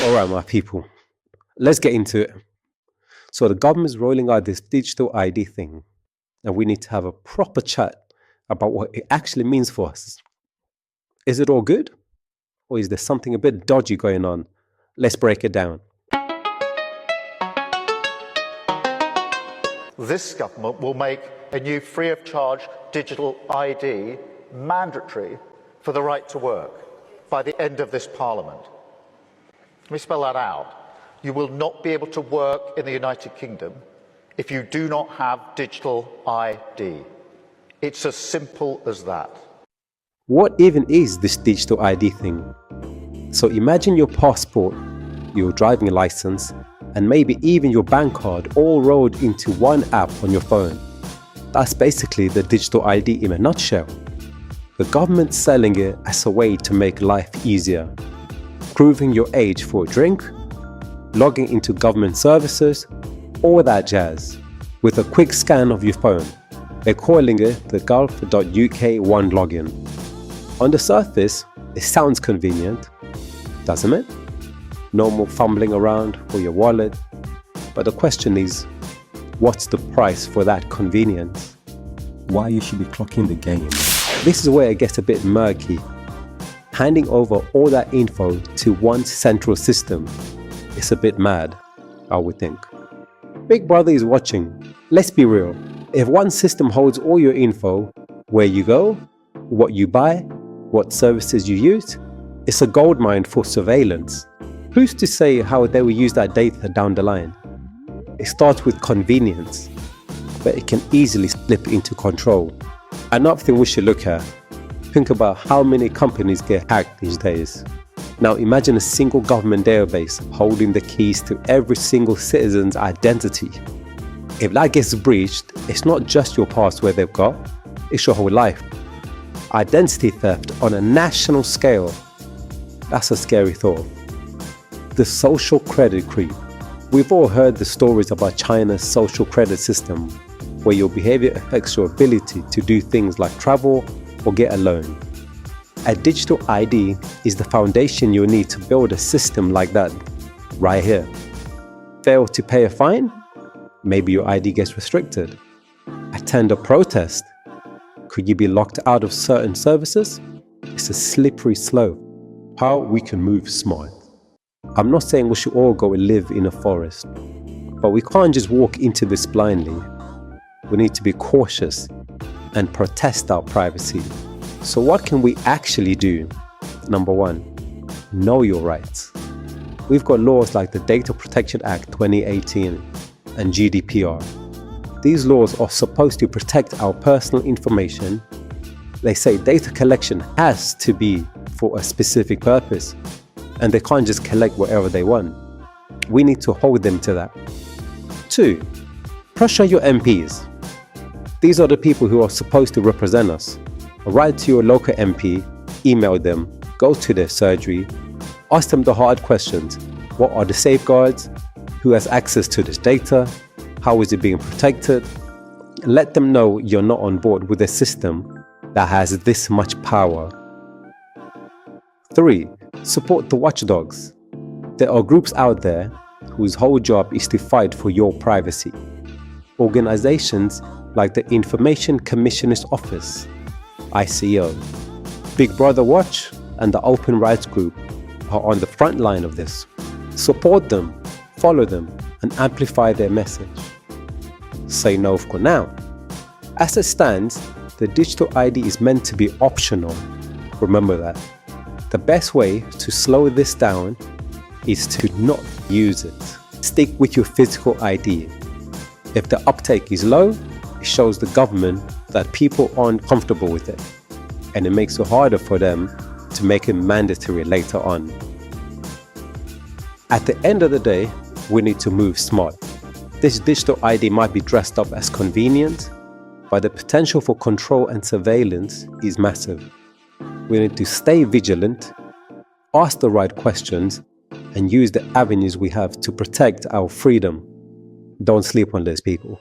All right, my people, let's get into it. So the government's rolling out this digital ID thing, and we need to have a proper chat about what it actually means for us. Is it all good? Or is there something a bit dodgy going on? Let's break it down. This government will make a new free of charge digital ID mandatory for the right to work by the end of this Parliament. Let me spell that out. You will not be able to work in the United Kingdom if you do not have digital ID. It's as simple as that. What even is this digital ID thing? So imagine your passport, your driving license, and maybe even your bank card all rolled into one app on your phone. That's basically the digital ID in a nutshell. The government's selling it as a way to make life easier. Proving your age for a drink, logging into government services, all that jazz, with a quick scan of your phone. They're calling it the gulf.uk One Login. On the surface, it sounds convenient, doesn't it? No more fumbling around for your wallet. But the question is, what's the price for that convenience? Why you should be clocking the game? This is where it gets a bit murky. Handing over all that info to one central system is a bit mad, I would think. Big Brother is watching. Let's be real. If one system holds all your info, where you go, what you buy, what services you use, it's a goldmine for surveillance. Who's to say how they will use that data down the line? It starts with convenience, but it can easily slip into control. Another thing we should look at, think about how many companies get hacked these days. Now imagine a single government database holding the keys to every single citizen's identity. If that gets breached, it's not just your password they've got, it's your whole life. Identity theft on a national scale, that's a scary thought. The social credit creep. We've all heard the stories about China's social credit system, where your behavior affects your ability to do things like travel or get a loan. A digital ID is the foundation you need to build a system like that, right here. Fail to pay a fine? Maybe your ID gets restricted. Attend a protest? Could you be locked out of certain services? It's a slippery slope. How we can move smart. I'm not saying we should all go and live in a forest, but we can't just walk into this blindly. We need to be cautious and protect our privacy. So what can we actually do? Number one, know your rights. We've got laws like the Data Protection Act 2018 and GDPR. These laws are supposed to protect our personal information. They say data collection has to be for a specific purpose, and they can't just collect whatever they want. We need to hold them to that. 2. Pressure your MPs. These are the people who are supposed to represent us. Write to your local MP, email them, go to their surgery, ask them the hard questions. What are the safeguards? Who has access to this data? How is it being protected? Let them know you're not on board with a system that has this much power. 3. Support the watchdogs. There are groups out there whose whole job is to fight for your privacy. Organizations like the Information Commissioner's Office, ICO, Big Brother Watch, and the Open Rights Group are on the front line of this. Support them, follow them, and amplify their message. Say no for now. As it stands, the digital ID is meant to be optional. Remember that. The best way to slow this down is to not use it. Stick with your physical ID. If the uptake is low, it shows the government that people aren't comfortable with it, and it makes it harder for them to make it mandatory later on. At the end of the day, we need to move smart. This digital ID might be dressed up as convenient, but the potential for control and surveillance is massive. We need to stay vigilant, ask the right questions, and use the avenues we have to protect our freedom. Don't sleep on these people.